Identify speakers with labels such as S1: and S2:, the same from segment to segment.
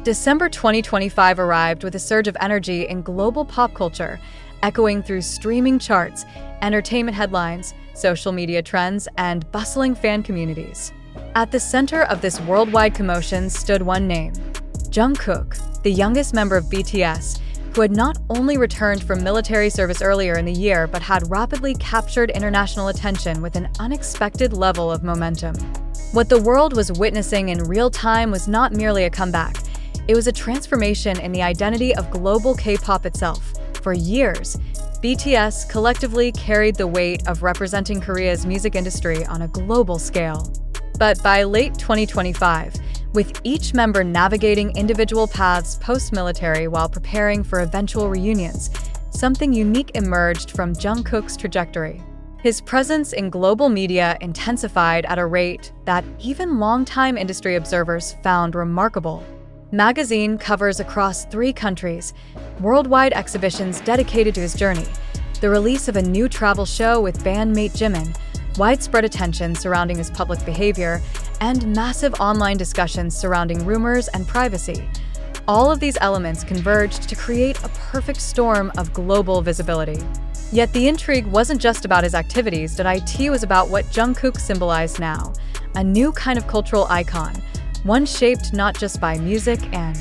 S1: December 2025 arrived with a surge of energy in global pop culture, echoing through streaming charts, entertainment headlines, social media trends, and bustling fan communities. At the center of this worldwide commotion stood one name: Jungkook, the youngest member of BTS, who had not only returned from military service earlier in the year but had rapidly captured international attention with an unexpected level of momentum. What the world was witnessing in real time was not merely a comeback. It was a transformation in the identity of global K-pop itself. For years, BTS collectively carried the weight of representing Korea's music industry on a global scale. But by late 2025, with each member navigating individual paths post-military while preparing for eventual reunions, something unique emerged from Jungkook's trajectory. His presence in global media intensified at a rate that even longtime industry observers found remarkable. Magazine covers across 3 countries, worldwide exhibitions dedicated to his journey, the release of a new travel show with bandmate Jimin, widespread attention surrounding his public behavior, and massive online discussions surrounding rumors and privacy. All of these elements converged to create a perfect storm of global visibility. Yet the intrigue wasn't just about his activities. It was about what Jungkook symbolized now, a new kind of cultural icon, one shaped not just by music and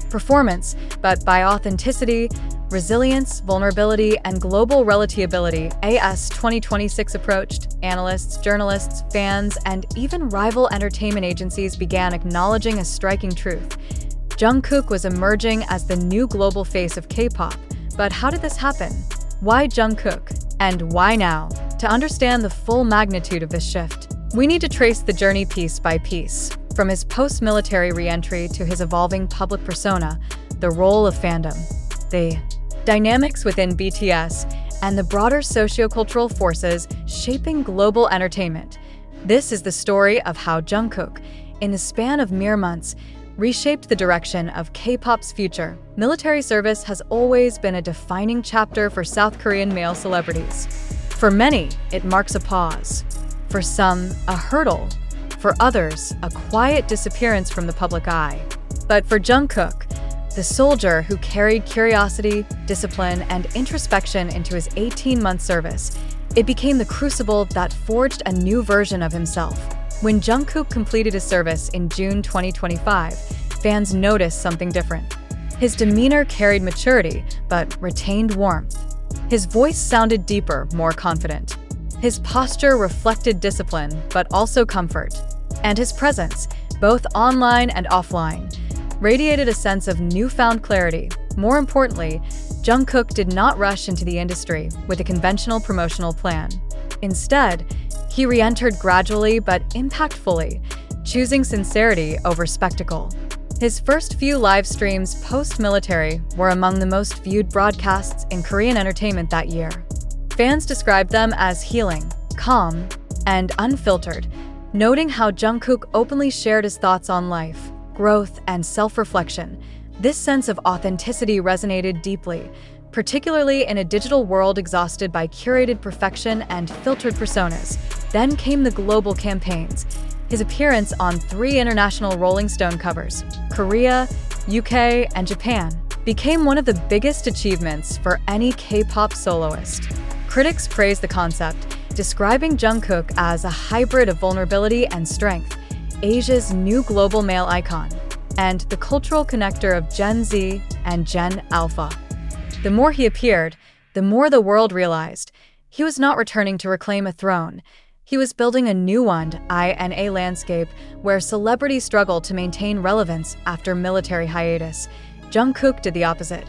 S1: performance, but by authenticity, resilience, vulnerability, and global relatability. As 2026 approached, analysts, journalists, fans, and even rival entertainment agencies began acknowledging a striking truth: Jungkook was emerging as the new global face of K-pop. But how did this happen? Why Jungkook? And why now? To understand the full magnitude of this shift, we need to trace the journey piece by piece, from his post-military re-entry to his evolving public persona, the role of fandom, the dynamics within BTS, and the broader sociocultural forces shaping global entertainment. This is the story of how Jungkook, in the span of mere months, reshaped the direction of K-pop's future. Military service has always been a defining chapter for South Korean male celebrities. For many, it marks a pause. For some, a hurdle. For others, a quiet disappearance from the public eye. But for Jungkook, the soldier who carried curiosity, discipline, and introspection into his 18-month service, it became the crucible that forged a new version of himself. When Jungkook completed his service in June 2025, fans noticed something different. His demeanor carried maturity, but retained warmth. His voice sounded deeper, more confident. His posture reflected discipline, but also comfort. And his presence, both online and offline, radiated a sense of newfound clarity. More importantly, Jungkook did not rush into the industry with a conventional promotional plan. Instead, he re-entered gradually but impactfully, choosing sincerity over spectacle. His first few live streams post-military were among the most viewed broadcasts in Korean entertainment that year. Fans described them as healing, calm, and unfiltered, noting how Jungkook openly shared his thoughts on life, growth, and self-reflection. This sense of authenticity resonated deeply, particularly in a digital world exhausted by curated perfection and filtered personas. Then came the global campaigns. His appearance on 3 international Rolling Stone covers, Korea, UK, and Japan, became one of the biggest achievements for any K-pop soloist. Critics praised the concept, describing Jungkook as a hybrid of vulnerability and strength, Asia's new global male icon, and the cultural connector of Gen Z and Gen Alpha. The more he appeared, the more the world realized he was not returning to reclaim a throne. He was building a new one, in a landscape where celebrities struggle to maintain relevance after military hiatus. Jungkook did the opposite.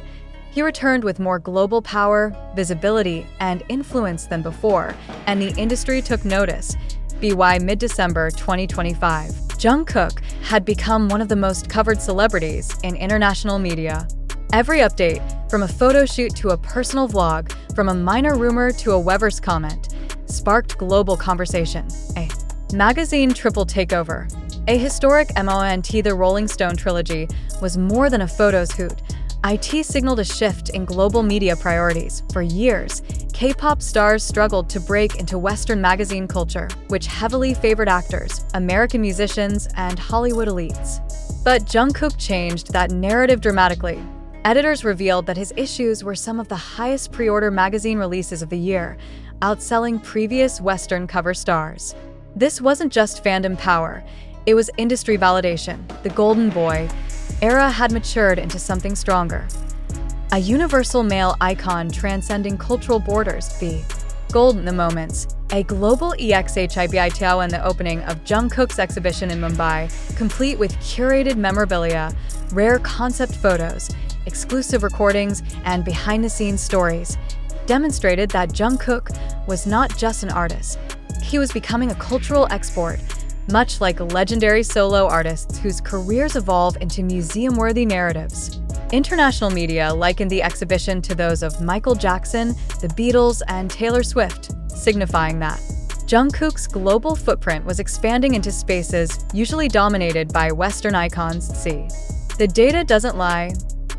S1: He returned with more global power, visibility, and influence than before, and the industry took notice. By mid-December 2025, Jungkook had become one of the most covered celebrities in international media. Every update, from a photo shoot to a personal vlog, from a minor rumor to a Weverse comment, sparked global conversation. A magazine triple takeover. A historic moment, the Rolling Stone trilogy was more than a photos hoot. It signaled a shift in global media priorities. For years, K-pop stars struggled to break into Western magazine culture, which heavily favored actors, American musicians, and Hollywood elites. But Jungkook changed that narrative dramatically. Editors revealed that his issues were some of the highest pre-order magazine releases of the year, outselling previous Western cover stars. This wasn't just fandom power, it was industry validation. The Golden Boy era had matured into something stronger. A universal male icon transcending cultural borders. The Golden the Moments, a global exhibit in the opening of Jungkook's exhibition in Mumbai, complete with curated memorabilia, rare concept photos, exclusive recordings, and behind-the-scenes stories, demonstrated that Jungkook was not just an artist. He was becoming a cultural export, much like legendary solo artists whose careers evolve into museum-worthy narratives. International media likened the exhibition to those of Michael Jackson, the Beatles, and Taylor Swift, signifying that Jungkook's global footprint was expanding into spaces usually dominated by Western icons. See, the data doesn't lie.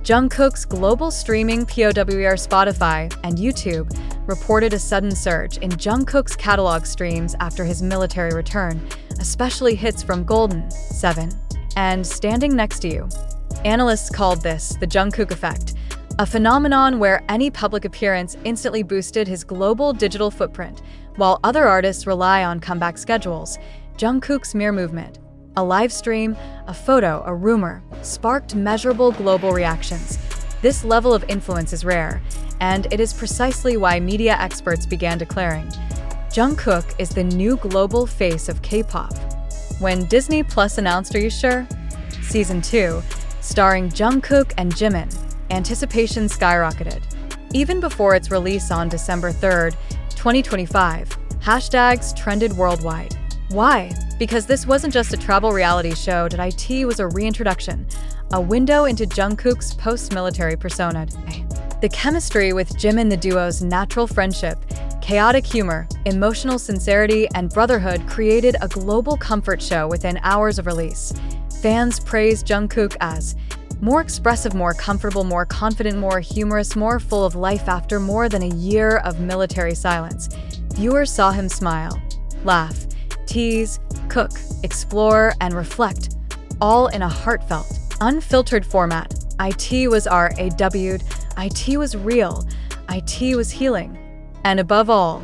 S1: Jungkook's global streaming POWR Spotify and YouTube reported a sudden surge in Jungkook's catalog streams after his military return, especially hits from Golden, 7, and Standing Next to You. Analysts called this the Jungkook effect, a phenomenon where any public appearance instantly boosted his global digital footprint. While other artists rely on comeback schedules, Jungkook's mere movement, a live stream, a photo, a rumor, sparked measurable global reactions. This level of influence is rare, and it is precisely why media experts began declaring, Jungkook is the new global face of K-pop. When Disney Plus announced Are You Sure? Season 2, starring Jungkook and Jimin, anticipation skyrocketed. Even before its release on December 3, 2025, hashtags trended worldwide. Why? Because this wasn't just a travel reality show. It was a reintroduction, a window into Jungkook's post-military persona. The chemistry with Jimin, the duo's natural friendship, chaotic humor, emotional sincerity, and brotherhood created a global comfort show within hours of release. Fans praised Jungkook as more expressive, more comfortable, more confident, more humorous, more full of life after more than a year of military silence. Viewers saw him smile, laugh, tease, cook, explore, and reflect, all in a heartfelt, unfiltered format. IT was RAW'd, IT was real, IT was healing. And above all,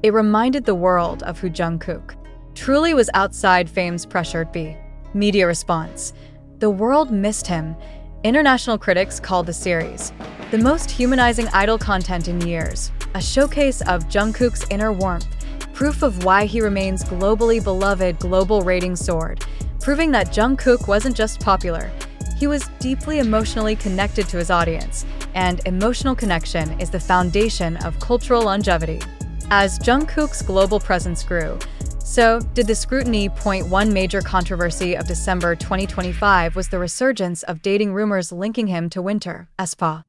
S1: it reminded the world of who Jungkook truly was outside fame's pressured B. Media response. The world missed him. International critics called the series the most humanizing idol content in years, a showcase of Jungkook's inner warmth, proof of why he remains globally beloved. Global ratings soared, proving that Jungkook wasn't just popular, he was deeply emotionally connected to his audience, and emotional connection is the foundation of cultural longevity. As Jungkook's global presence grew, so did the scrutiny. One major controversy of December 2025 was the resurgence of dating rumors linking him to Winter Spa.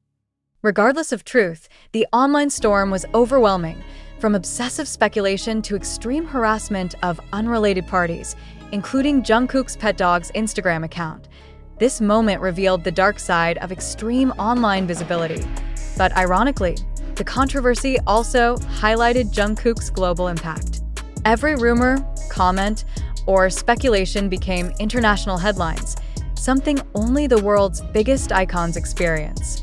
S1: Regardless of truth, the online storm was overwhelming, from obsessive speculation to extreme harassment of unrelated parties, including Jungkook's pet dog's Instagram account. This moment revealed the dark side of extreme online visibility. But ironically, the controversy also highlighted Jungkook's global impact. Every rumor, comment, or speculation became international headlines, something only the world's biggest icons experience.